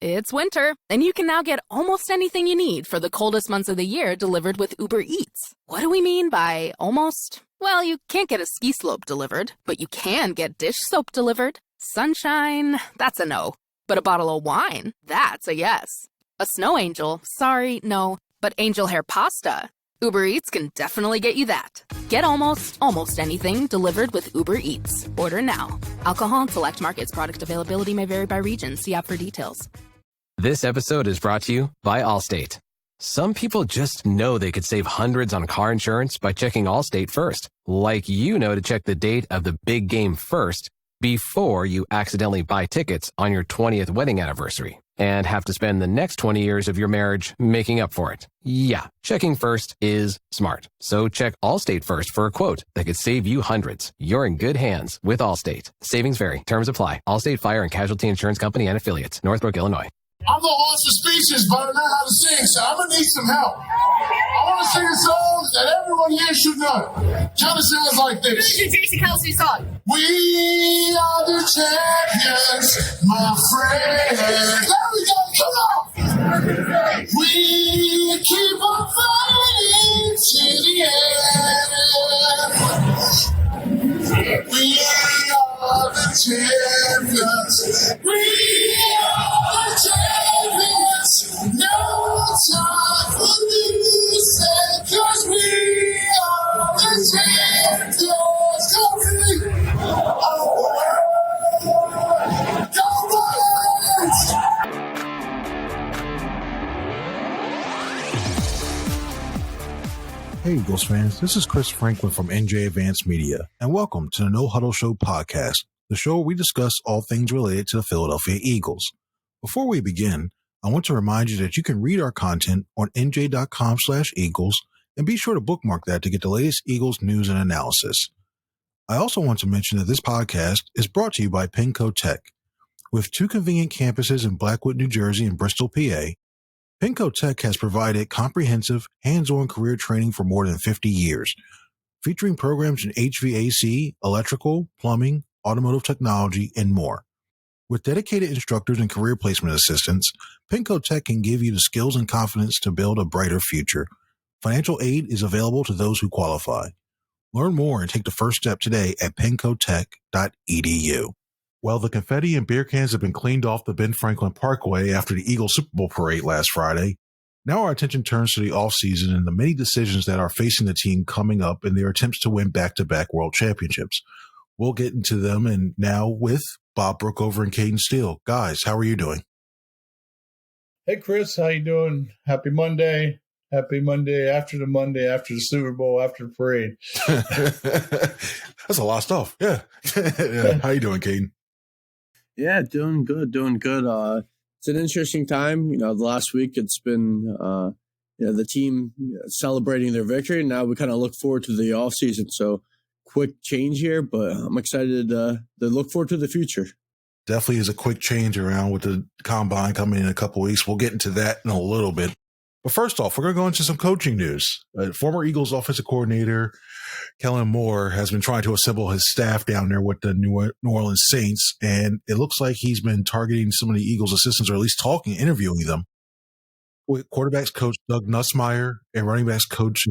It's winter, and you can now get almost anything you need for the coldest months of the year delivered with Uber Eats. What do we mean by almost? Well, you can't get a ski slope delivered, but you can get dish soap delivered. Sunshine, that's a no. But a bottle of wine, that's a yes. A snow angel, sorry, no. But angel hair pasta, Uber Eats can definitely get you that. Get almost anything delivered with Uber Eats. Order now. Alcohol in select markets. Product availability may vary by region. See app for details. This episode is brought to you by Allstate. Some people just know they could save hundreds on car insurance by checking Allstate first. Like you know to check the date of the big game first before you accidentally buy tickets on your 20th wedding anniversary and have to spend the next 20 years of your marriage making up for it. Yeah, checking first is smart. So check Allstate first for a quote that could save you hundreds. You're in good hands with Allstate. Savings vary. Terms apply. Allstate Fire and Casualty Insurance Company and Affiliates. Northbrook, Illinois. I'm the horse for speeches, but I don't know how to sing, so I'm going to need some help. I want to sing a song that everyone here should know. Kind of sounds like this. This is your Jason Kelsey song. We are the champions, my friend. There we go, come on. We keep on fighting to the end. We are the champions. We are the champions. No time for losing, 'cause we are the champions. Go Philly! Go Bullets! Hey Eagles fans, this is Chris Franklin from NJ Advanced Media, and welcome to the No-Huddle Show podcast, the show where we discuss all things related to the Philadelphia Eagles. Before we begin, I want to remind you that you can read our content on NJ.com/Eagles, and be sure to bookmark that to get the latest Eagles news and analysis. I also want to mention that this podcast is brought to you by Penco Tech. With 2 convenient campuses in Blackwood, New Jersey and Bristol, PA, Penco Tech has provided comprehensive, hands-on career training for more than 50 years, featuring programs in HVAC, electrical, plumbing, automotive technology, and more. With dedicated instructors and career placement assistants, Penco Tech can give you the skills and confidence to build a brighter future. Financial aid is available to those who qualify. Learn more and take the first step today at pencotech.edu. Well, the confetti and beer cans have been cleaned off the Ben Franklin Parkway after the Eagles Super Bowl parade last Friday. Now our attention turns to the offseason and the many decisions that are facing the team coming up in their attempts to win back-to-back world championships. We'll get into them, and now with Bob Brookover and Cayden Steele. Guys, how are you doing? Hey, Chris, how you doing? Happy Monday. Happy Monday after the Super Bowl, after the parade. That's a lot of stuff. Yeah. Yeah. How you doing, Cayden? Yeah, doing good. It's an interesting time. The last week it's been, the team celebrating their victory. Now we kind of look forward to the offseason. So quick change here, but I'm excited to look forward to the future. Definitely is a quick change around with the combine coming in a couple of weeks. We'll get into that in a little bit. But first off, we're going to go into some coaching news. Former Eagles offensive coordinator Kellen Moore has been trying to assemble his staff down there with the New Orleans Saints, and it looks like he's been targeting some of the Eagles assistants, or at least interviewing them. With quarterbacks coach Doug Nussmeier and running backs coach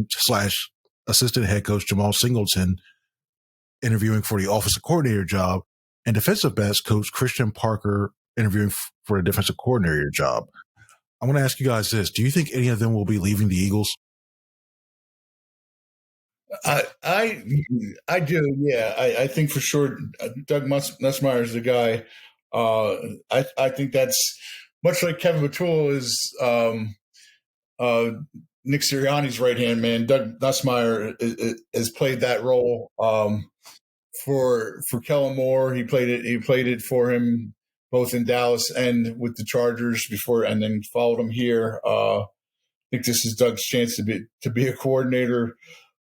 / assistant head coach Jamal Singleton interviewing for the offensive coordinator job, and defensive backs coach Christian Parker interviewing for a defensive coordinator job. I want to ask you guys this. Do you think any of them will be leaving the Eagles? I do, yeah. I think for sure Doug Nussmeier is the guy. I think that's much like Kevin O'Toole is Nick Sirianni's right-hand man. Doug Nussmeier has played that role for Kellen Moore. He played it for him both in Dallas and with the Chargers before, and then followed him here. I think this is Doug's chance to be a coordinator.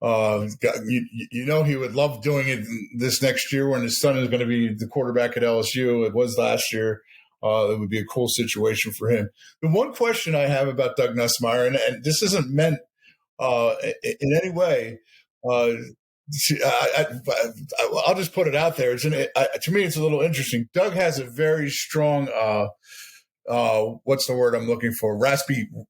He would love doing it this next year when his son is going to be the quarterback at LSU. It was last year. It would be a cool situation for him. The one question I have about Doug Nussmeier, and this isn't meant in any way, I'll just put it out there. To me, it's a little interesting. Doug has a very strong what's the word I'm looking for?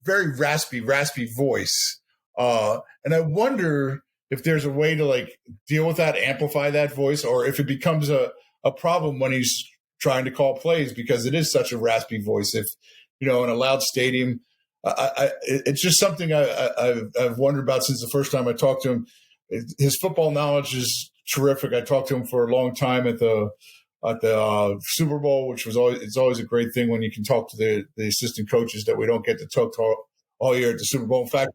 Very raspy voice. And I wonder if there's a way to like deal with that, amplify that voice, or if it becomes a problem when he's trying to call plays because it is such a raspy voice. If, in a loud stadium, it's just something I've wondered about since the first time I talked to him. His football knowledge is terrific. I talked to him for a long time at the Super Bowl, which it's always a great thing when you can talk to the assistant coaches that we don't get to talk to all year at the Super Bowl. In fact,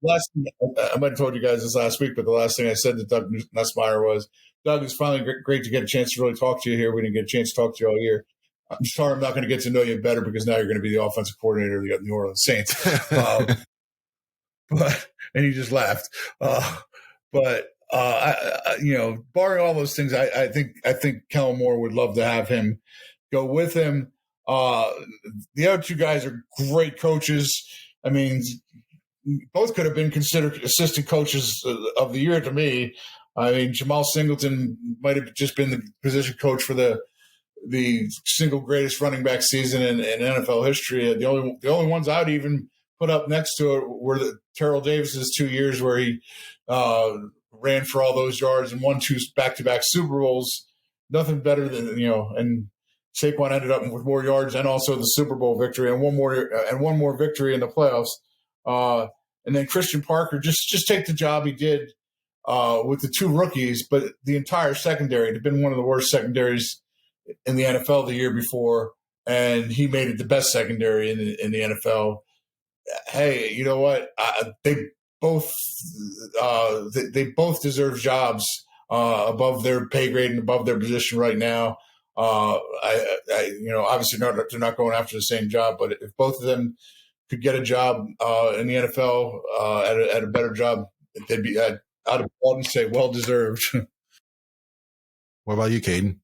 last thing, I might have told you guys this last week, but the last thing I said to Doug Nussmeier was, Doug, it's finally great to get a chance to really talk to you here. We didn't get a chance to talk to you all year. I'm sorry I'm not going to get to know you better because now you're going to be the offensive coordinator of the New Orleans Saints. And he just laughed. But barring all those things, I think Kellen Moore would love to have him go with him. The other two guys are great coaches. I mean, both could have been considered assistant coaches of the year to me. I mean, Jamal Singleton might have just been the position coach for the single greatest running back season in NFL history. The only ones I'd even put up next to it were Terrell Davis's 2 years where he ran for all those yards and won 2 back-to-back Super Bowls. Nothing better than and Saquon ended up with more yards and also the Super Bowl victory and one more victory in the playoffs. And then Christian Parker just take the job he did with the 2 rookies, but the entire secondary. It had been one of the worst secondaries in the NFL the year before, and he made it the best secondary in the NFL. Hey, you know what? They both deserve jobs above their pay grade and above their position right now. Obviously they're not going after the same job, but if both of them could get a job in the NFL at a better job, they'd be I'd applaud and say well deserved. What about you, Cayden?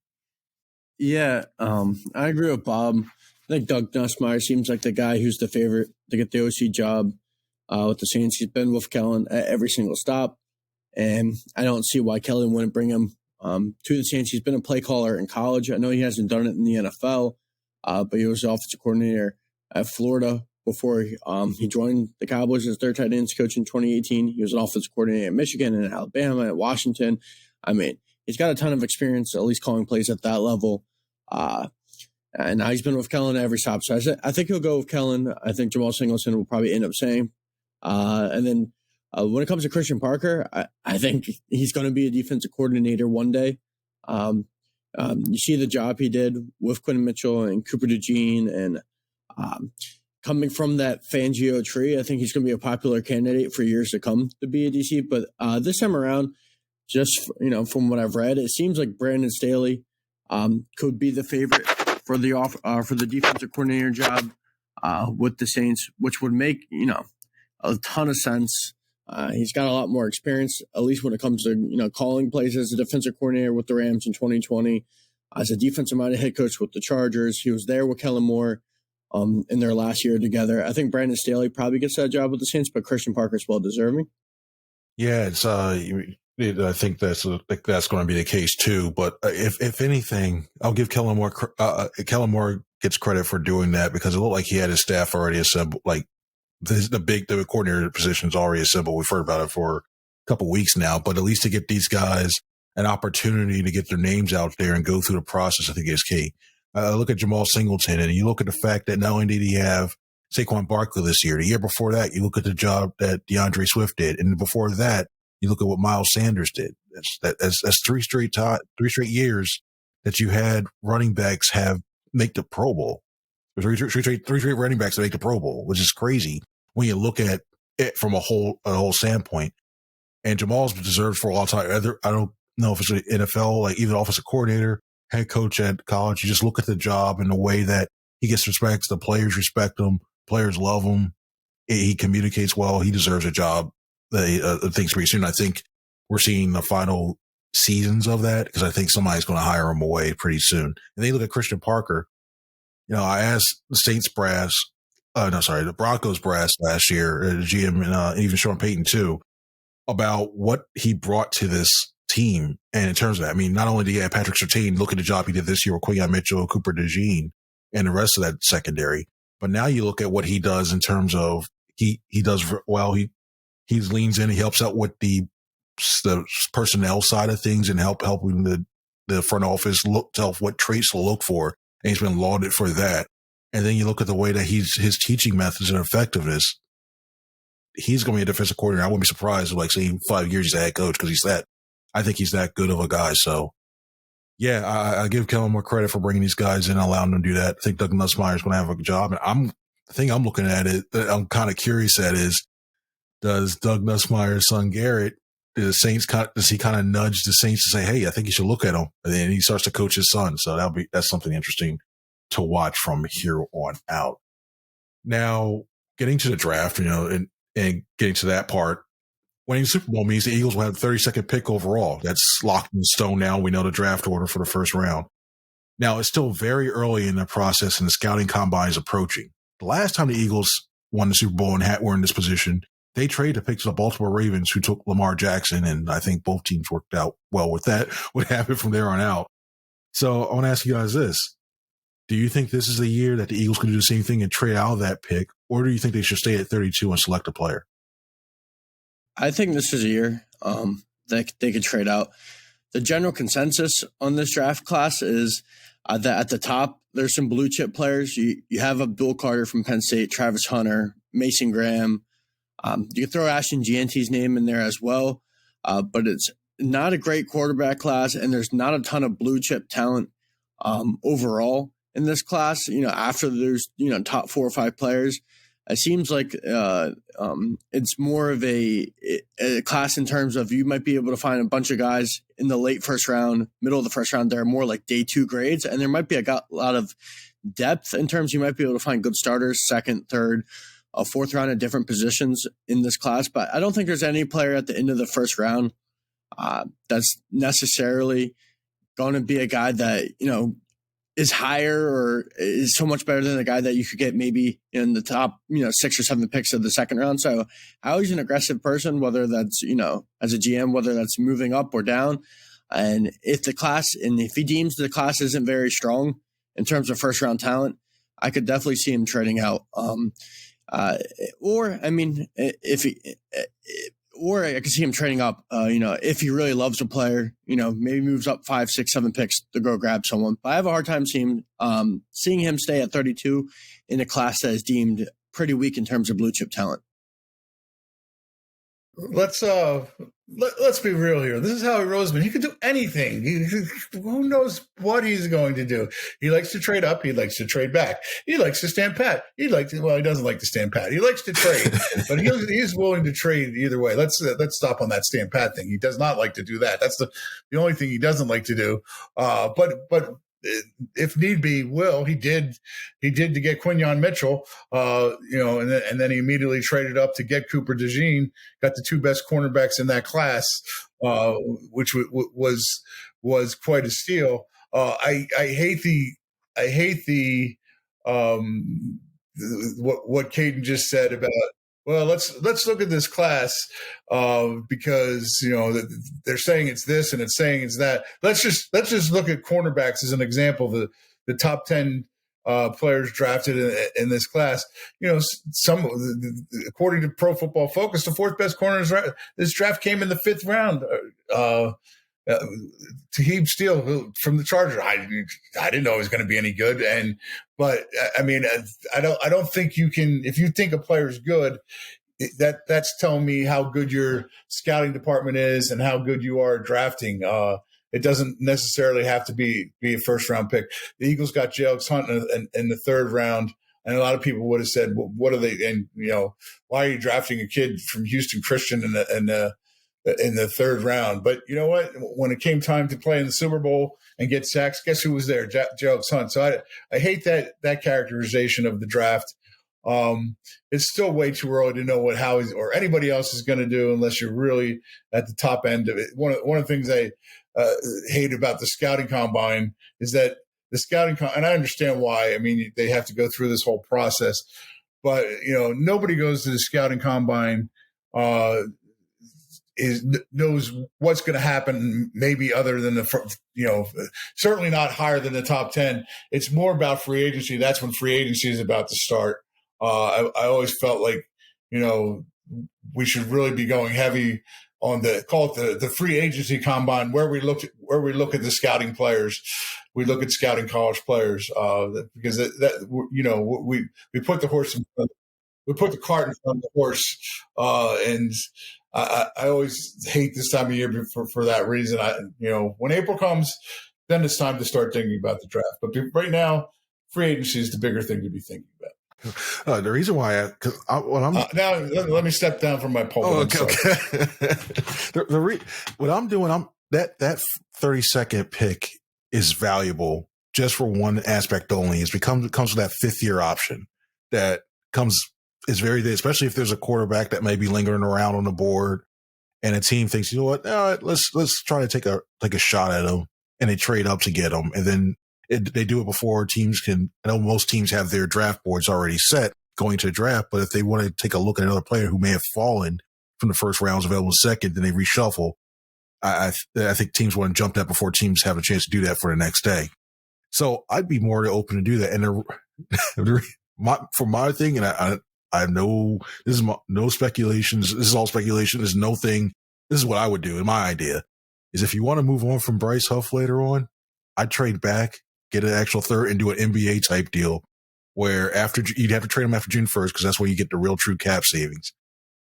Yeah, I agree with Bob. I think Doug Nussmeier seems like the guy who's the favorite to get the OC job with the Saints. He's been with Kellen at every single stop, and I don't see why Kellen wouldn't bring him to the Saints. He's been a play caller in college. I know he hasn't done it in the NFL, but he was the offensive coordinator at Florida before he joined the Cowboys as their tight ends coach in 2018. He was an offensive coordinator at Michigan and Alabama and Washington. I mean, he's got a ton of experience, at least calling plays at that level. And now he's been with Kellen at every stop. So I think he'll go with Kellen. I think Jamal Singleton will probably end up saying. And then when it comes to Christian Parker, I think he's going to be a defensive coordinator one day. You see the job he did with Quinn Mitchell and Cooper DeJean, and coming from that Fangio tree, I think he's going to be a popular candidate for years to come to be a DC. But this time around, just from what I've read, it seems like Brandon Staley could be the favorite for the defensive coordinator job with the Saints, which would make a ton of sense. He's got a lot more experience, at least when it comes to calling plays as a defensive coordinator with the Rams in 2020, as a defensive-minded head coach with the Chargers. He was there with Kellen Moore in their last year together. I think Brandon Staley probably gets that job with the Saints, but Christian Parker's well deserving. Yeah, it's I think that's going to be the case too. But if anything, I'll give Kellen Moore. Kellen Moore gets credit for doing that because it looked like he had his staff already assembled. Like the coordinator position is already assembled. We've heard about it for a couple of weeks now. But at least to get these guys an opportunity to get their names out there and go through the process, I think is key. Look at Jamal Singleton, and you look at the fact that not only did he have Saquon Barkley this year, the year before that, you look at the job that DeAndre Swift did, and before that, you look at what Miles Sanders did. That's 3 straight years that you had running backs make the Pro Bowl. There's three straight running backs that make the Pro Bowl, which is crazy when you look at it from a whole standpoint. And Jamal's deserved for a long time. I don't know if it's an NFL, like even offensive coordinator, head coach at college. You just look at the job and the way that he gets respect. The players respect him. Players love him. He communicates well. He deserves a job. Things pretty soon. I think we're seeing the final seasons of that because I think somebody's going to hire him away pretty soon. And then you look at Christian Parker. I asked the Broncos brass last year, the GM and even Sean Payton too, about what he brought to this team. And in terms of that, I mean, not only did he have Patrick Surtain, look at the job he did this year with Quinn Mitchell, Cooper DeJean, and the rest of that secondary. But now you look at what he does in terms of he does well. He leans in, he helps out with the personnel side of things and helping the front office look tell what traits to look for. And he's been lauded for that. And then you look at the way that his teaching methods and effectiveness. He's going to be a defensive coordinator. I wouldn't be surprised if, say 5 years he's a head coach because I think he's that good of a guy. So, yeah, I give Kellen more credit for bringing these guys in and allowing them to do that. I think Doug Nussmeier is going to have a job. And the thing I'm looking at it, I'm kind of curious at is, does Doug Nussmeier's son Garrett, does he kind of nudge the Saints to say, hey, I think you should look at him? And then he starts to coach his son. So that's something interesting to watch from here on out. Now, getting to the draft, and getting to that part, winning the Super Bowl means the Eagles will have the 32nd pick overall. That's locked in stone now. We know the draft order for the first round. Now, it's still very early in the process, and the scouting combine is approaching. The last time the Eagles won the Super Bowl and were in this position, they traded the picks to the Baltimore Ravens, who took Lamar Jackson, and I think both teams worked out well with that. What happened from there on out? So I want to ask you guys this. Do you think this is the year that the Eagles can do the same thing and trade out of that pick, or do you think they should stay at 32 and select a player? I think this is a year that they could trade out. The general consensus on this draft class is that at the top, there's some blue chip players. You have Abdul Carter from Penn State, Travis Hunter, Mason Graham. You can throw Ashton Gianti's name in there as well, but it's not a great quarterback class, and there's not a ton of blue chip talent overall in this class. After there's top 4 or 5 players, it seems like it's more of a class in terms of you might be able to find a bunch of guys in the late first round, middle of the first round. They're more like day 2 grades, and there might be a lot of depth in terms you might be able to find good starters, second, third, fourth round at different positions in this class. But I don't think there's any player at the end of the first round that's necessarily going to be a guy that, is higher or is so much better than a guy that you could get maybe in the top, 6 or 7 picks of the second round. So how he's an aggressive person, whether that's, as a GM, whether that's moving up or down. And if he deems the class isn't very strong in terms of first round talent, I could definitely see him trading out. Or I could see him trading up, if he really loves a player, maybe moves up 5, 6, 7 picks to go grab someone. But I have a hard time seeing him stay at 32 in a class that is deemed pretty weak in terms of blue chip talent. Let's be real here. This is Howie Roseman. He could do anything. Who knows what he's going to do? He likes to trade up. He likes to trade back. He likes to stand pat. He doesn't like to stand pat. He likes to trade, but he's willing to trade either way. Let's stop on that stand pat thing. He does not like to do that. That's the only thing he doesn't like to do. But if need be, he did to get Quinyon Mitchell, and then he immediately traded up to get Cooper DeJean, got the 2 best cornerbacks in that class, which was quite a steal. I hate what Cayden just said about, well, let's look at this class because they're saying it's this and it's saying it's that. Let's just look at cornerbacks as an example. The top 10 players drafted in this class. According to Pro Football Focus, the 4th best corner in this draft came in the 5th round. Cayden Steele from the Chargers. I didn't know he was going to be any good, but I don't think you can. If you think a player's good, that's telling me how good your scouting department is and how good you are at drafting. It doesn't necessarily have to be a first round pick. The Eagles got Jalen Hunt in the 3rd round. And a lot of people would have said, well, what are they? And, why are you drafting a kid from Houston Christian in the 3rd round? But you know what? When it came time to play in the Super Bowl and get sacks, guess who was there? Jalen Hunt. So I hate that characterization of the draft. It's still way too early to know what Howie or anybody else is going to do unless you're really at the top end of it. One of the things I hate about the scouting combine is that the scouting and I understand why. I mean, they have to go through this whole process, but nobody goes to the scouting combine knows what's going to happen, maybe other than certainly not higher than the top 10. It's more about free agency. That's when free agency is about to start. I always felt like, we should really be going heavy on the free agency combine, where we look at the scouting players. We look at scouting college players because we put the horse in front. We put the cart in front of the horse, and I always hate this time of year for that reason. When April comes, then it's time to start thinking about the draft. But right now, free agency is the bigger thing to be thinking about. The reason why, now let me step down from my pulpit. Oh, okay. What I'm doing, that 32nd pick is valuable just for one aspect only. It comes with that 5th-year option that is very good, especially if there's a quarterback that may be lingering around on the board, and a team thinks, you know what, let's try to take a shot at him, and they trade up to get him, and then they do it before teams can. I know most teams have their draft boards already set going to the draft, but if they want to take a look at another player who may have fallen from the first rounds available second, then they reshuffle. I think teams want to jump that before teams have a chance to do that for the next day. So I'd be more open to do that. And for my thing, and I have no speculations. This is all speculation. There's no thing. This is what I would do. And my idea is, if you want to move on from Bryce Huff later on, I'd trade back, get an actual third, and do an NBA type deal where you'd have to trade him after June 1st, because that's where you get the real true cap savings.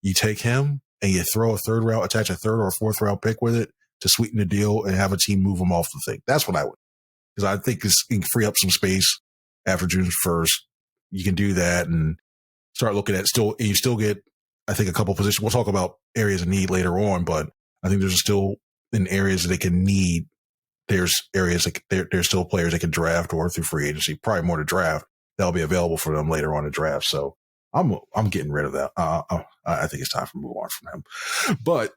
You take him and you throw attach a 3rd or a 4th round pick with it to sweeten the deal and have a team move him off the thing. That's what I would, because I think you can free up some space after June 1st. You can do that and start looking at you still get, I think, a couple positions. We'll talk about areas of need later on, but I think there's still in areas that they can need. There's areas like there's still players they can draft or through free agency, probably more to draft, that'll be available for them later on to draft. So I'm getting rid of that. I think it's time to move on from him. But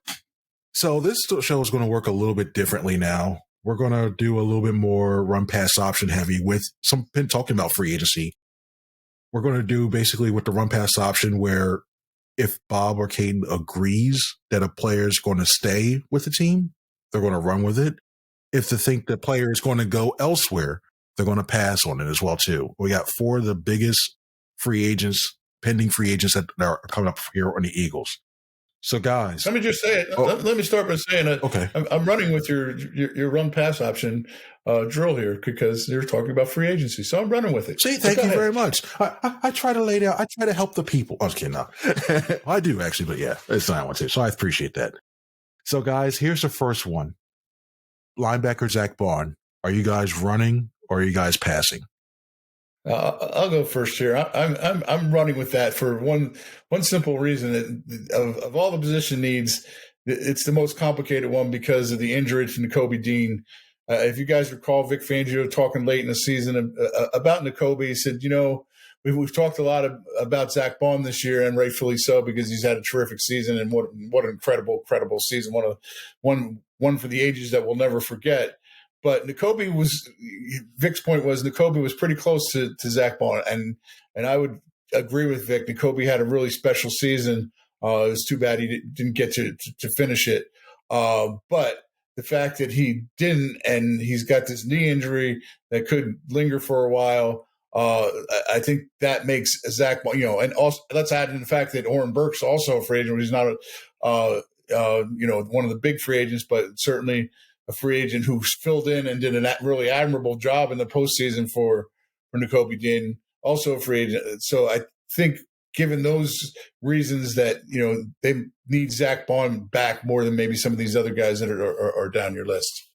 so this show is going to work a little bit differently now. We're going to do a little bit more run pass option heavy with some talking about free agency. We're going to do basically with the run pass option where if Bob or Cayden agrees that a player is going to stay with the team, they're going to run with it. If they think the player is going to go elsewhere, they're going to pass on it as well too. We got 4 of the biggest pending free agents that are coming up here on the Eagles. So guys, let me just say it. Let me start by saying it. Okay. I'm running with your run pass option drill here because you're talking about free agency. So I'm running with it. See, thank you very much. I try to lay down. I try to help the people. I was kidding. No. I do actually, but yeah, it's not what I want to. So I appreciate that. So guys, here's the first one. Linebacker Zach Bond. Are you guys running or are you guys passing? I'll go first here. I'm running with that for one simple reason. Of all the position needs, it's the most complicated one because of the injury to Nakobe Dean. If you guys recall, Vic Fangio talking late in the season about Nakobe, he said, we've talked a lot about Zach Bond this year, and rightfully so, because he's had a terrific season, and what an incredible season. One for the ages that we'll never forget. But Vic's point was Nakobe was pretty close to Zach Bond, and I would agree with Vic. Nakobe had a really special season. It was too bad he didn't get to finish it. But the fact that he didn't, and he's got this knee injury that could linger for a while, I think that makes Zach, and also let's add in the fact that Oren Burks also a free agent. He's not one of the big free agents, but certainly a free agent who filled in and did a really admirable job in the postseason for Nakobe Dean, also a free agent. So I think, given those reasons, that they need Zach Bond back more than maybe some of these other guys that are down your list.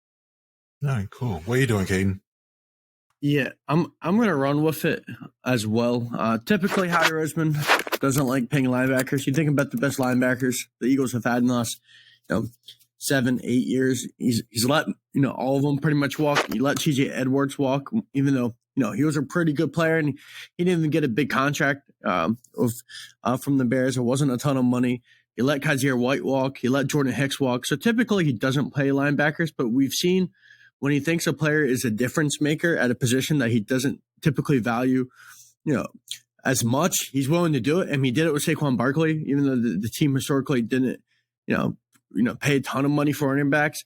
All right, cool. What are you doing, Cayden? Yeah, I'm going to run with it as well. Typically, Howie Roseman doesn't like paying linebackers. You think about the best linebackers the Eagles have had in the last 7-8 years. He's let all of them pretty much walk. He let TJ Edwards walk, even though he was a pretty good player, and he didn't even get a big contract from the Bears. It wasn't a ton of money. He let Kaiser White walk. He let Jordan Hicks walk. So typically he doesn't play linebackers, but we've seen when he thinks a player is a difference maker at a position that he doesn't typically value, as much, he's willing to do it. And he did it with Saquon Barkley, even though the team historically didn't, pay a ton of money for running backs.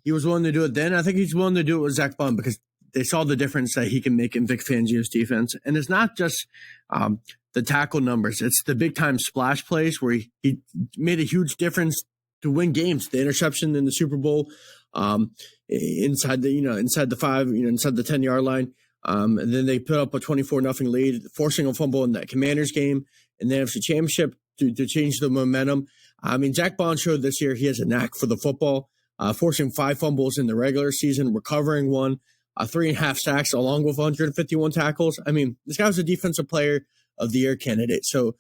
He was willing to do it then. I think he's willing to do it with Zach Bond because they saw the difference that he can make in Vic Fangio's defense. And it's not just the tackle numbers. It's the big-time splash plays where he made a huge difference to win games. The interception in the Super Bowl inside the 5, inside the 10-yard line. And then they put up a 24-0 lead, forcing a fumble in that Commanders game in the NFC Championship to change the momentum. I mean, Zach Bond showed this year he has a knack for the football, forcing 5 fumbles in the regular season, recovering 1, 3.5 sacks, along with 151 tackles. I mean, this guy was a defensive player of the year candidate. So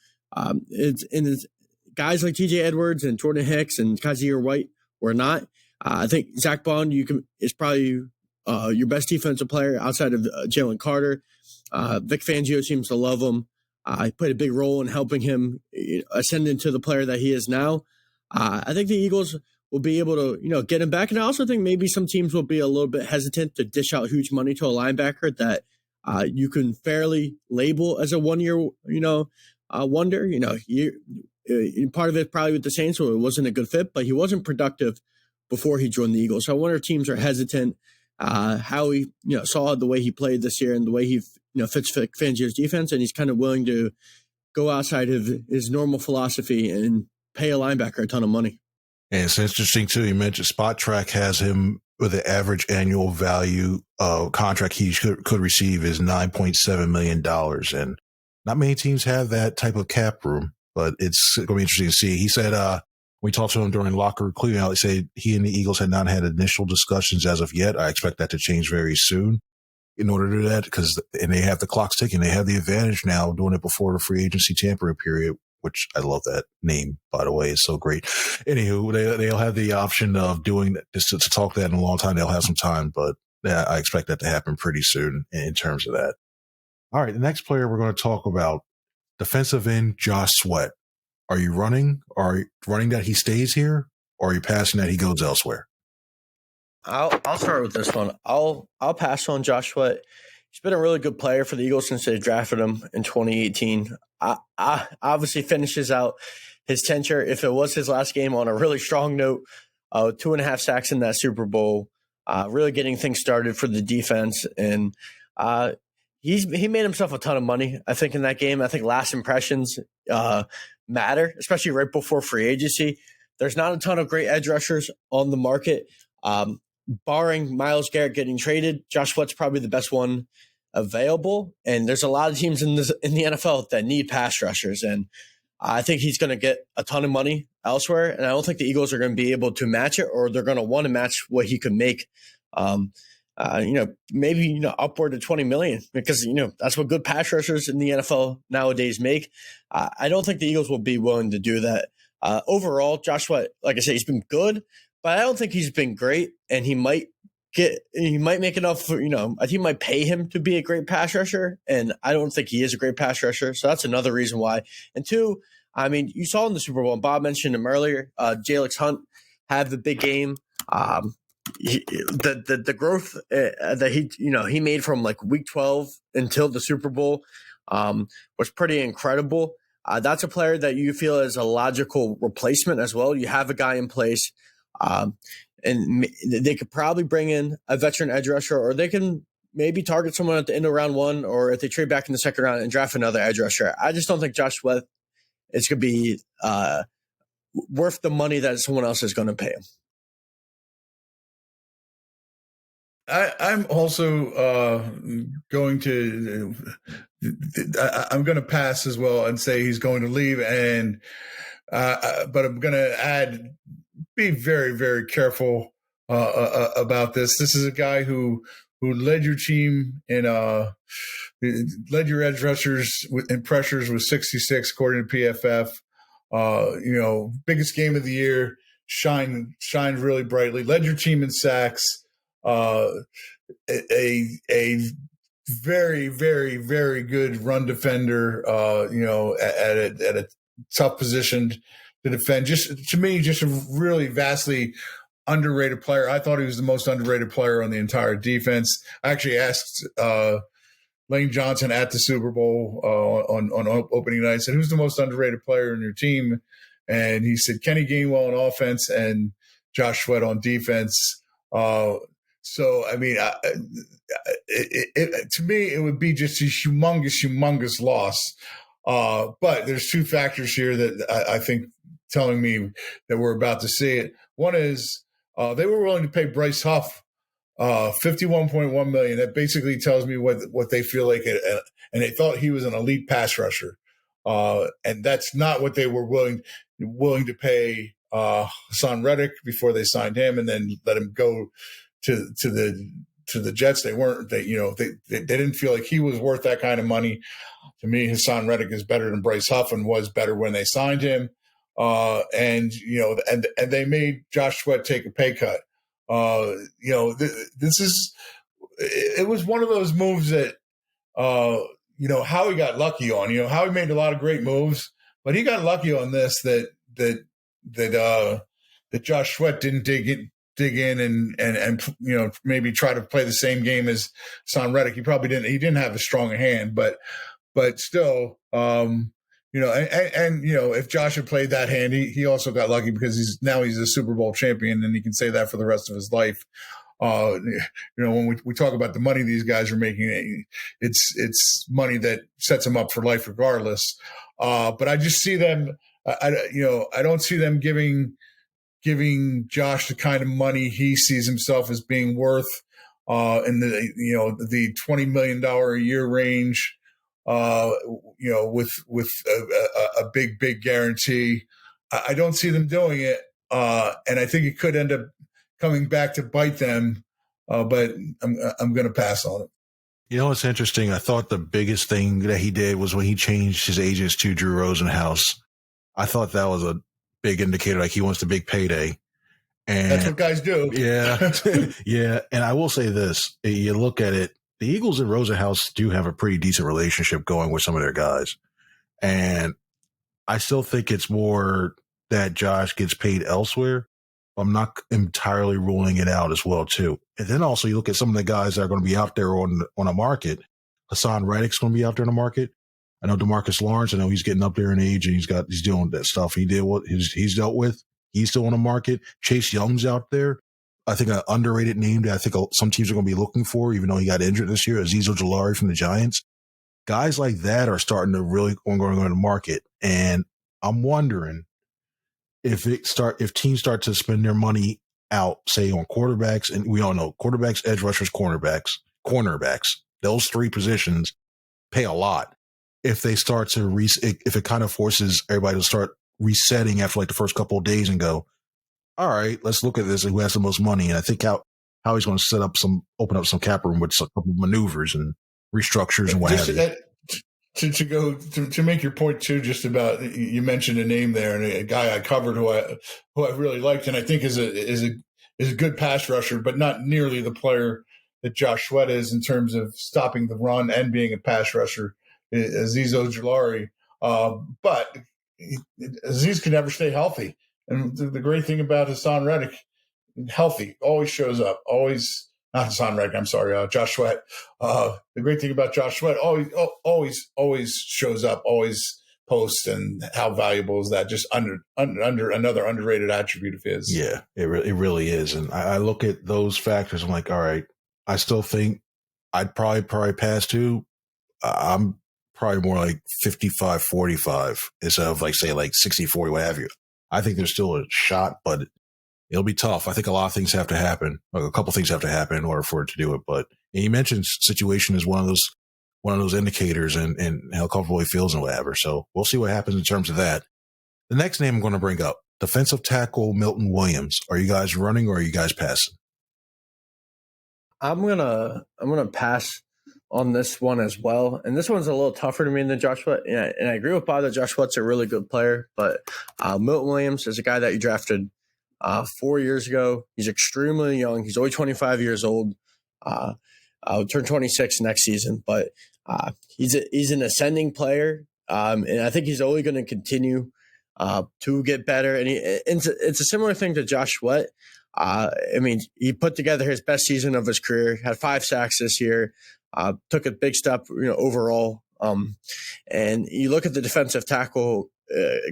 it's guys like TJ Edwards and Jordan Hicks and Kazir White were not. I think Zach Bond is probably your best defensive player outside of Jalen Carter. Vic Fangio seems to love him. He played a big role in helping him ascend into the player that he is now. I think the Eagles will be able to, get him back. And I also think maybe some teams will be a little bit hesitant to dish out huge money to a linebacker that you can fairly label as a 1-year, wonder. Part of it probably with the Saints, so it wasn't a good fit, but he wasn't productive before he joined the Eagles. So I wonder if teams are hesitant how he, saw the way he played this year and the way he, fits Fangio's defense, and he's kind of willing to go outside of his normal philosophy and pay a linebacker a ton of money. And it's interesting too. You mentioned Spot Track has him with an average annual value contract he could receive is $9.7 million, and not many teams have that type of cap room. But it's going to be interesting to see. He said we talked to him during locker cleaning out. He said he and the Eagles had not had initial discussions as of yet. I expect that to change very soon. In order to do that, and they have the clock's ticking. They have the advantage now doing it before the free agency tampering period, which I love that name, by the way. It's so great. Anywho, they'll have the option of doing that. Just to talk that in a long time, they'll have some time, but yeah, I expect that to happen pretty soon in terms of that. All right, the next player we're going to talk about, defensive end Josh Sweat. Are you running? Are you running that he stays here, or are you passing that he goes elsewhere? I'll start with this one. I'll pass on Josh Sweat. He's been a really good player for the Eagles since they drafted him in 2018. I obviously finishes out his tenure, if it was his last game, on a really strong note. 2.5 sacks in that Super Bowl, really getting things started for the defense. And he made himself a ton of money, I think, in that game. I think last impressions matter, especially right before free agency. There's not a ton of great edge rushers on the market. Barring Myles Garrett getting traded, Josh Sweat's probably the best one available. And there's a lot of teams in the NFL that need pass rushers. And I think he's going to get a ton of money elsewhere. And I don't think the Eagles are going to be able to match it, or they're going to want to match what he could make. Maybe upward to $20 million, because that's what good pass rushers in the NFL nowadays make. I don't think the Eagles will be willing to do that. Overall, Josh Sweat, like I said, he's been good, but I don't think he's been great, and he might make enough for, I think he might pay him to be a great pass rusher, and I don't think he is a great pass rusher. So that's another reason why. And two, I mean, you saw in the Super Bowl, and Bob mentioned him earlier, Jalix Hunt had the big game. The growth that he made from like week 12 until the Super Bowl was pretty incredible. That's a player that you feel is a logical replacement as well. You have a guy in place, and they could probably bring in a veteran edge rusher, or they can maybe target someone at the end of round 1, or if they trade back in the second round and draft another edge rusher. I just don't think Josh Sweat is going to be worth the money that someone else is going to pay him. I'm also going to pass as well and say he's going to leave, and but I'm going to add, be very, very careful about this. This is a guy who led your team in led your edge rushers in pressures with 66 according to PFF. Biggest game of the year, shined really brightly. Led your team in sacks. A very, very, very good run defender, at a tough position to defend. Just to me, just a really vastly underrated player. I thought he was the most underrated player on the entire defense. I actually asked Lane Johnson at the Super Bowl on opening night, said, who's the most underrated player in your team? and he said Kenny Gainwell on offense and Josh Sweat on defense. So, I mean, to me, it would be just a humongous loss. But there's two factors here that I think telling me that we're about to see it. One is they were willing to pay Bryce Huff $51.1 million. That basically tells me what they feel like, and they thought he was an elite pass rusher, and that's not what they were willing to pay Hassan Reddick before they signed him, and then let him go to the Jets. They didn't feel like he was worth that kind of money. To me, Hassan Reddick is better than Bryce Huff and was better when they signed him. And they made Josh Sweat take a pay cut. It was one of those moves that, Howie got lucky on. Howie made a lot of great moves, but he got lucky on this that Josh Sweat didn't dig in and maybe try to play the same game as Hassan Reddick. He probably didn't. He didn't have as strong a hand, but still, if Josh had played that hand, he also got lucky because he's a Super Bowl champion, and he can say that for the rest of his life. When we talk about the money these guys are making, it's money that sets them up for life regardless. But I just see them. I don't see them giving Josh the kind of money he sees himself as being worth in the $20 million a year range. With a big guarantee. I don't see them doing it, and I think it could end up coming back to bite them. But I'm going to pass on it. It's interesting. I thought the biggest thing that he did was when he changed his agents to Drew Rosenhaus. I thought that was a big indicator, like he wants the big payday. And that's what guys do. Yeah, yeah. And I will say this: you look at it. The Eagles and Rosenhaus do have a pretty decent relationship going with some of their guys. And I still think it's more that Josh gets paid elsewhere. I'm not entirely ruling it out as well, too. And then also you look at some of the guys that are going to be out there on a market. Hassan Reddick's going to be out there in the market. I know DeMarcus Lawrence, I know he's getting up there in age and he's doing that stuff he did what he's dealt with. He's still on the market. Chase Young's out there. I think an underrated name that I think some teams are going to be looking for, even though he got injured this year, Azeez Ojulari from the Giants. Guys like that are starting to really going to the market. And I'm wondering if teams start to spend their money out, say on quarterbacks, and we all know quarterbacks, edge rushers, cornerbacks, those three positions pay a lot. If they start to if it kind of forces everybody to start resetting after like the first couple of days and go, all right, let's look at this and who has the most money. And I think how he's going to open up some cap room with a couple of maneuvers and restructures and what have you. To make your point too, just about, you mentioned a name there and a guy I covered who I really liked and I think is a good pass rusher, but not nearly the player that Josh Sweat is in terms of stopping the run and being a pass rusher. Azeez Ojulari, but Azeez can never stay healthy. And the great thing about Hassan Reddick, healthy, always shows up, always not Hassan Reddick. I'm sorry, Josh Sweat. The great thing about Josh Sweat, always shows up, always posts, and how valuable is that? Just under another underrated attribute of his. Yeah, it really is. And I look at those factors. I'm like, all right, I still think I'd probably pass too. I'm probably more like 55-45 instead of like 60-40, what have you. I think there's still a shot, but it'll be tough. I think a lot of things have to happen. Like a couple things have to happen in order for it to do it. But you mentioned situation is one of those indicators and how comfortable he feels and whatever. So we'll see what happens in terms of that. The next name I'm going to bring up, defensive tackle Milton Williams. Are you guys running or are you guys passing? I'm gonna pass on this one as well. And this one's a little tougher to me than Josh Sweat. And I agree with Bob that Josh Sweat's a really good player, but Milton Williams is a guy that you drafted 4 years ago. He's extremely young. He's only 25 years old. I'll turn 26 next season, but he's an ascending player. And I think he's only going to continue to get better. And it's a similar thing to Josh Sweat. He put together his best season of his career, had 5 sacks this year, took a big step, overall. And you look at the defensive tackle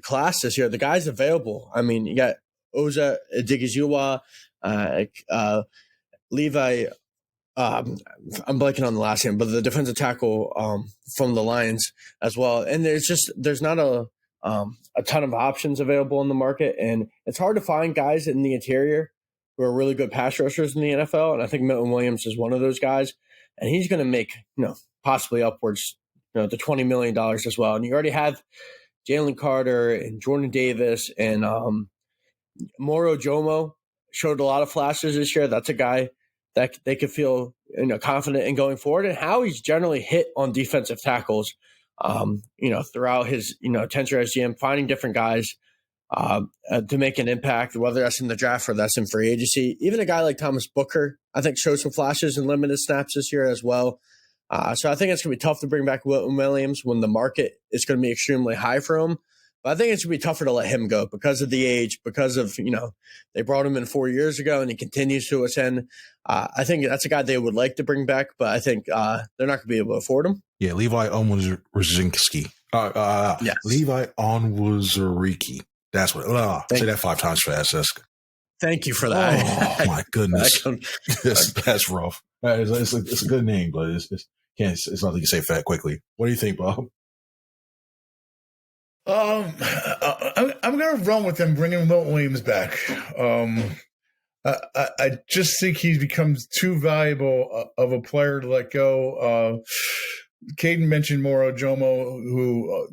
class this year. The guys available. I mean, you got Oza Odigizua, Levi. I'm blanking on the last name, but the defensive tackle from the Lions as well. And there's not a ton of options available in the market, and it's hard to find guys in the interior who are really good pass rushers in the NFL. And I think Milton Williams is one of those guys, and he's going to make possibly upwards to $20 million as well. And you already have Jalen Carter and Jordan Davis and Moro Jomo showed a lot of flashes this year. That's a guy that they could feel confident in going forward, and how he's generally hit on defensive tackles, throughout his tenure as GM, finding different guys to make an impact, whether that's in the draft or that's in free agency. Even a guy like Thomas Booker, I think, showed some flashes in limited snaps this year as well. So I think it's going to be tough to bring back Wilton Williams when the market is going to be extremely high for him. But I think it's going to be tougher to let him go because of the age, because of, they brought him in 4 years ago and he continues to ascend. I think that's a guy they would like to bring back, but I think they're not going to be able to afford him. Yeah, Levi Onwuzurike. Yes. Levi Onwuzurike. That's what. Say that 5 times fast. Thank you for that. Oh, my goodness. That's rough. It's a good name, but it's nothing you can say fat quickly. What do you think, Bob? I'm going to run with them bringing Milton Williams back. I just think he becomes too valuable of a player to let go. Cayden mentioned Moro Jomo, who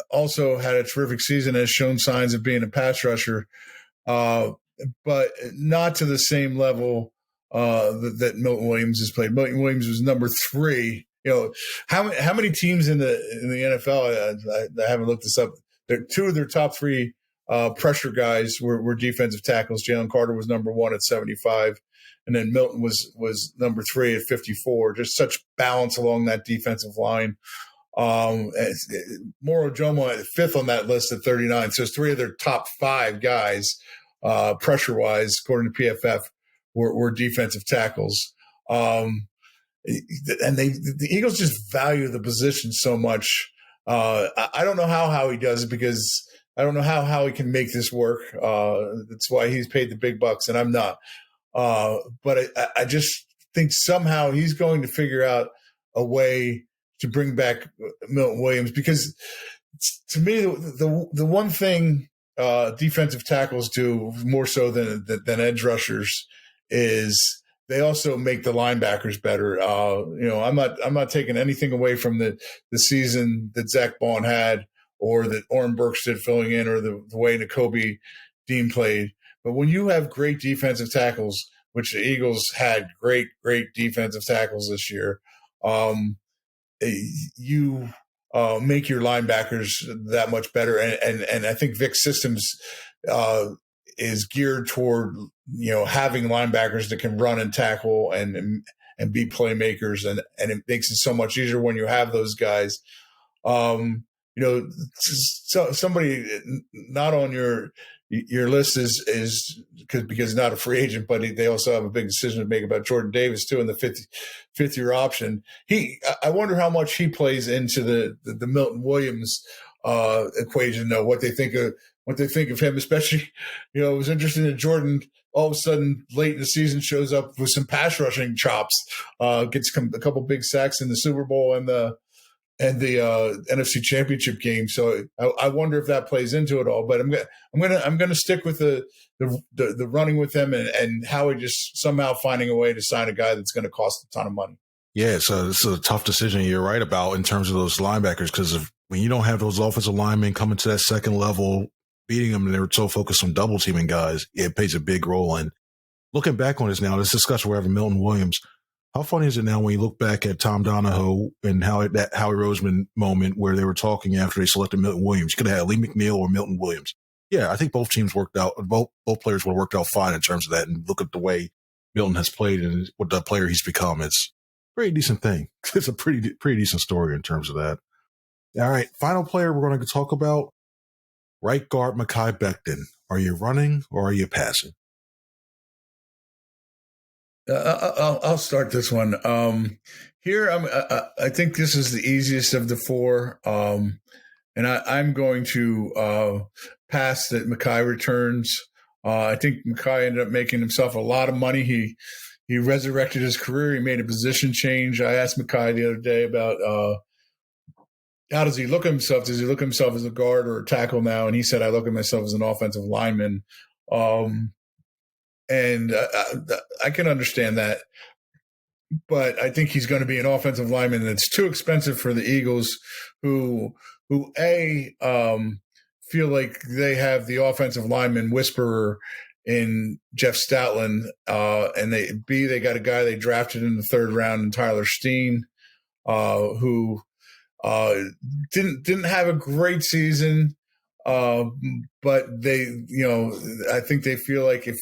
also had a terrific season, has shown signs of being a pass rusher, but not to the same level that Milton Williams has played. Milton Williams was number 3. How many teams in the NFL? I haven't looked this up. 2 of their top 3 pressure guys were defensive tackles. Jalen Carter was number 1 at 75, and then Milton was number 3 at 54. Just such balance along that defensive line. Moro Jomo at 5th on that list at 39. So it's 3 of their top 5 guys, pressure wise, according to PFF, were defensive tackles. And the Eagles just value the position so much. I don't know how he does it, because I don't know how he can make this work. That's why he's paid the big bucks and I'm not. But I just think somehow he's going to figure out a way to bring back Milton Williams, because to me, the one thing defensive tackles do more so than edge rushers is they also make the linebackers better. I'm not taking anything away from the season that Zach Bond had, or that Oren Burks did filling in, or the way Nakobe Dean played. But when you have great defensive tackles, which the Eagles had great defensive tackles this year, you make your linebackers that much better. And I think Vic's systems is geared toward having linebackers that can run and tackle and be playmakers, and it makes it so much easier when you have those guys. So somebody not on your list is because not a free agent, but they also have a big decision to make about Jordan Davis too, in the fifth year option. I wonder how much he plays into the Milton Williams equation, though, what they think of him, especially, it was interesting that Jordan all of a sudden late in the season shows up with some pass rushing chops, gets a couple big sacks in the Super Bowl and the NFC Championship game. So I wonder if that plays into it all. But I'm gonna stick with the running with them and Howie just somehow finding a way to sign a guy that's going to cost a ton of money. Yeah, so it's a tough decision. You're right about in terms of those linebackers, because when you don't have those offensive linemen coming to that second level, beating them, and they were so focused on double teaming guys, it plays a big role. And looking back on this now, this discussion we're having Milton Williams. How funny is it now when you look back at Tom Donahoe and that Howie Roseman moment where they were talking after they selected Milton Williams? You could have had Lee McNeil or Milton Williams. Yeah, I think both teams worked out. Both players would have worked out fine in terms of that. And look at the way Milton has played and what the player he's become. It's a pretty decent thing. It's a pretty decent story in terms of that. All right, final player we're going to talk about, right guard Mekhi Becton. Are you running or are you passing? I'll start this one. Here, I think this is the easiest of the 4. and I'm going to pass that Mackay returns. I think Mackay ended up making himself a lot of money. He resurrected his career. He made a position change. I asked Mackay the other day about how does he look at himself? Does he look at himself as a guard or a tackle now? And he said, I look at myself as an offensive lineman. And I can understand that. But I think he's going to be an offensive lineman, and it's too expensive for the Eagles, who feel like they have the offensive lineman whisperer in Jeff Stoutland, and they got a guy they drafted in the third round in Tyler Steen, who didn't have a great season, but I think they feel like if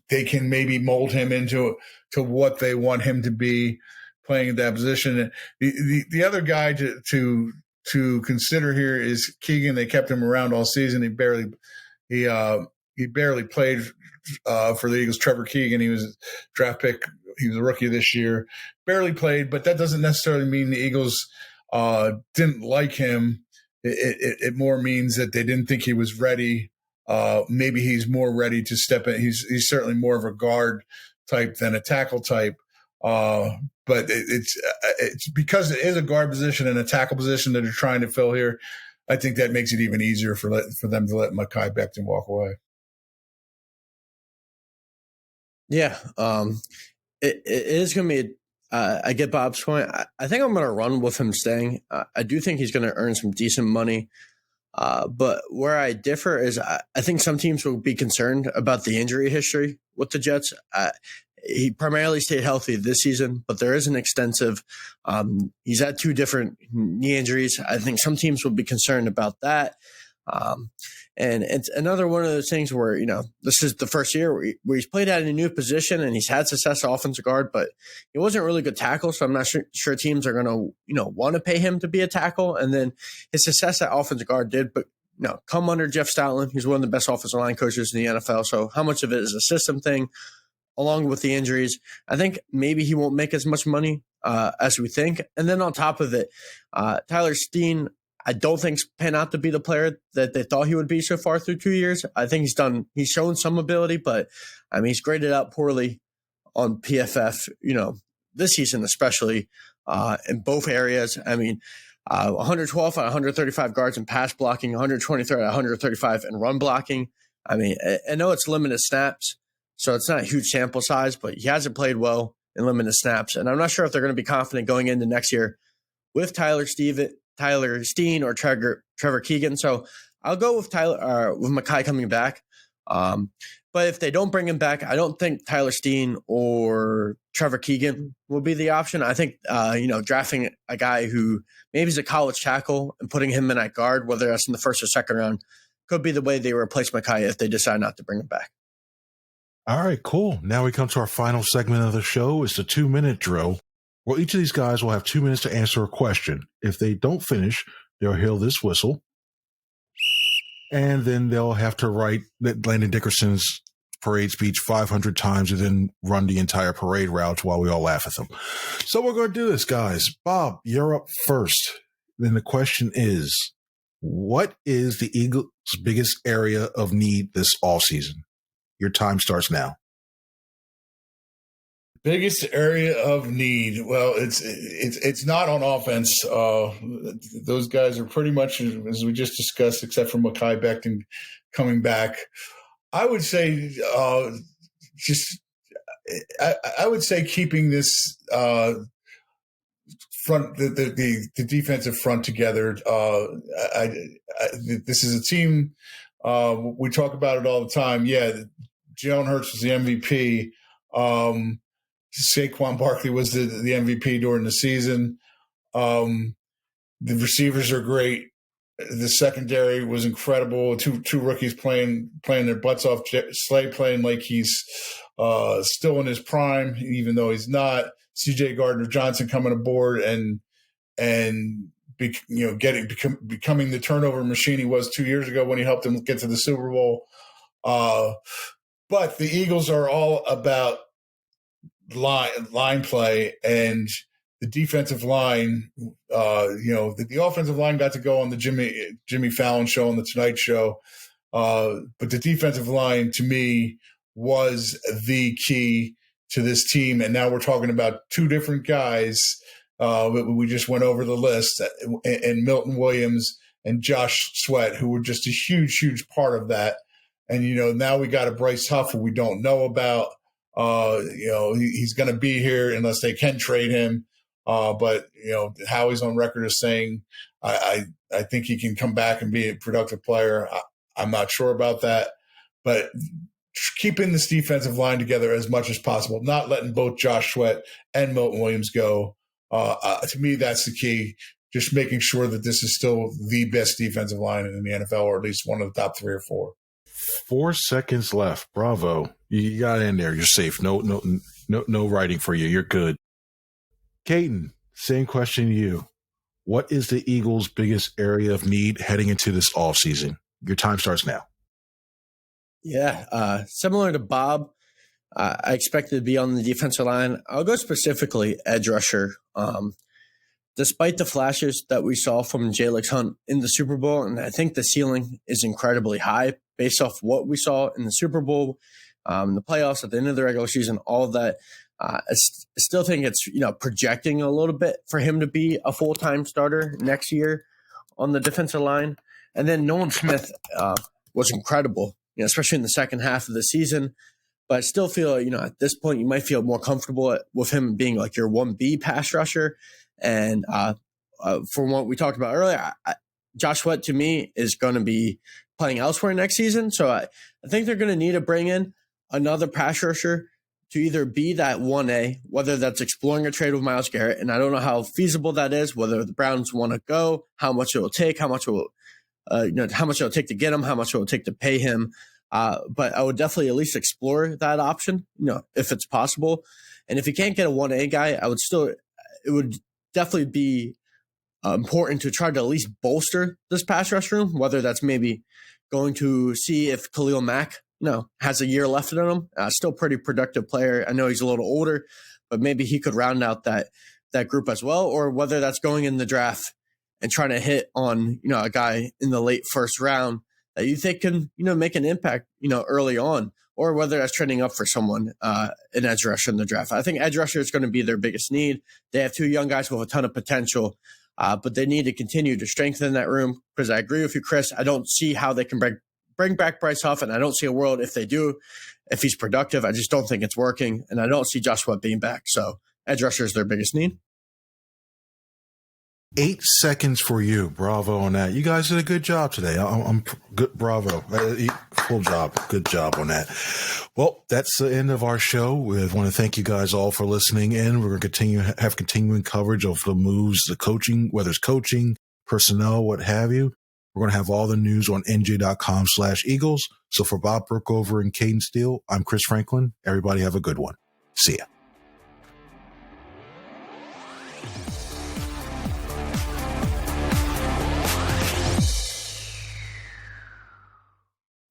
they can maybe mold him into what they want him to be playing at that position. The other guy to consider here is Keegan. They kept him around all season. He barely played for the Eagles. Trevor Keegan, he was a draft pick. He was a rookie this year. Barely played, but that doesn't necessarily mean the Eagles didn't like him. It more means that they didn't think he was ready. Maybe he's more ready to step in. He's certainly more of a guard type than a tackle type. But it's because it is a guard position and a tackle position that they're trying to fill here. I think that makes it even easier for them to let Mackay Becton walk away. Yeah, it is going to be. I get Bob's point. I think I'm going to run with him staying. I do think he's going to earn some decent money. But where I differ is I think some teams will be concerned about the injury history with the Jets. He primarily stayed healthy this season, but there is an extensive he's had 2 different knee injuries. I think some teams will be concerned about that. And it's another one of those things where, this is the first year where he's played at a new position and he's had success at offensive guard, but he wasn't a really good tackle. So I'm not sure teams are going to, want to pay him to be a tackle. And then his success at offensive guard did, but come under Jeff Stoutland. He's one of the best offensive line coaches in the NFL. So how much of it is a system thing along with the injuries? I think maybe he won't make as much money as we think. And then on top of it, Tyler Steen, I don't think pan out to be the player that they thought he would be so far through 2 years. I think he's shown some ability, but he's graded out poorly on PFF, this season, especially in both areas. 112 out of 135 guards in pass blocking, 123 out of 135 in run blocking. I know it's limited snaps, so it's not a huge sample size, but he hasn't played well in limited snaps. And I'm not sure if they're going to be confident going into next year with Tyler Steen or Trevor Keegan. So I'll go with with Mackay coming back. But if they don't bring him back, I don't think Tyler Steen or Trevor Keegan will be the option. I think, drafting a guy who maybe is a college tackle and putting him in at guard, whether that's in the first or second round, could be the way they replace Mackay if they decide not to bring him back. All right, cool. Now we come to our final segment of the show. It's the 2-minute drill. Well, each of these guys will have 2 minutes to answer a question. If they don't finish, they'll hear this whistle. And then they'll have to write Landon Dickerson's parade speech 500 times and then run the entire parade route while we all laugh at them. So we're going to do this, guys. Bob, you're up first. Then the question is, what is the Eagles' biggest area of need this offseason? Your time starts now. Biggest area of need. Well, it's not on offense. Those guys are pretty much, as we just discussed, except for Mackay Becton coming back. I would say I would say keeping this front, the defensive front together. This is a team. We talk about it all the time. Yeah, Jalen Hurts was the MVP. Saquon Barkley was the MVP during the season. The receivers are great. The secondary was incredible. Two rookies playing their butts off. Slay playing like he's still in his prime, even though he's not. C.J. Gardner-Johnson coming aboard and becoming the turnover machine he was 2 years ago when he helped them get to the Super Bowl. But the Eagles are all about line play, and the defensive line, the offensive line got to go on the Jimmy Fallon show, on the Tonight Show. But the defensive line, to me, was the key to this team. And now we're talking about two different guys. We just went over the list, and Milton Williams and Josh Sweat, who were just a huge, huge part of that. And, now we got a Bryce Huff who we don't know about. He's going to be here unless they can trade him. But Howie's on record as saying, I think he can come back and be a productive player. I'm not sure about that. But keeping this defensive line together as much as possible, not letting both Josh Sweat and Milton Williams go. To me, that's the key. Just making sure that this is still the best defensive line in the NFL, or at least one of the top 3 or 4. 4 seconds left. Bravo. You got in there. You're safe. No writing for you. You're good. Cayden, same question to you. What is the Eagles' biggest area of need heading into this offseason? Your time starts now. Yeah, similar to Bob, I expected to be on the defensive line. I'll go specifically edge rusher. Despite the flashes that we saw from Jalix Hunt in the Super Bowl, and I think the ceiling is incredibly high based off what we saw in the Super Bowl, the playoffs, at the end of the regular season, all of that. I still think it's projecting a little bit for him to be a full-time starter next year on the defensive line. And then Nolan Smith was incredible, especially in the second half of the season. But I still feel, at this point, you might feel more comfortable with him being like your 1B pass rusher. And from what we talked about earlier, Josh Sweat, to me, is going to be playing elsewhere next season. So I think they're going to need to bring in another pass rusher to either be that 1A, whether that's exploring a trade with Myles Garrett. And I don't know how feasible that is, whether the Browns want to go, how much it will take, how much it will take to get him, how much it will take to pay him. But I would definitely at least explore that option, if it's possible. And if you can't get a 1A guy, it would definitely be important to try to at least bolster this pass rush room, whether that's maybe going to see if Khalil Mack, has a year left in him. Still pretty productive player. I know he's a little older, but maybe he could round out that group as well, or whether that's going in the draft and trying to hit on, a guy in the late first round that you think can, make an impact, early on, or whether that's trending up for someone, an edge rusher in the draft. I think edge rusher is going to be their biggest need. They have 2 young guys with a ton of potential, but they need to continue to strengthen that room, because I agree with you, Chris. I don't see how they can bring back Bryce Huff, and I don't see a world if they do, if he's productive. I just don't think it's working, and I don't see Josh Sweat being back. So edge rusher is their biggest need. 8 seconds for you. Bravo on that. You guys did a good job today. I'm good. Bravo. Full job. Good job on that. Well, that's the end of our show. We want to thank you guys all for listening in. We're going to have continuing coverage of the moves, the coaching, whether it's coaching, personnel, what have you. We're going to have all the news on NJ.com/Eagles. So for Bob Brookover and Cayden Steele, I'm Chris Franklin. Everybody have a good one. See ya.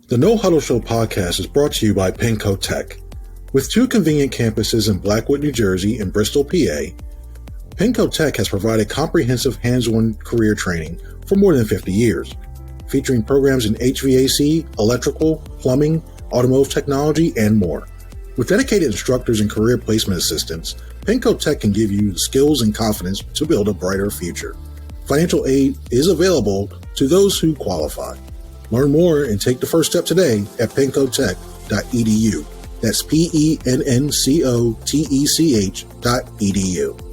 The No-Huddle Show podcast is brought to you by Penco Tech. With 2 convenient campuses in Blackwood, New Jersey and Bristol, PA, Penco Tech has provided comprehensive hands-on career training for more than 50 years, featuring programs in HVAC, electrical, plumbing, automotive technology, and more. With dedicated instructors and career placement assistants, Penco Tech can give you the skills and confidence to build a brighter future. Financial aid is available to those who qualify. Learn more and take the first step today at pencotech.edu. That's PENNCOTECH.edu.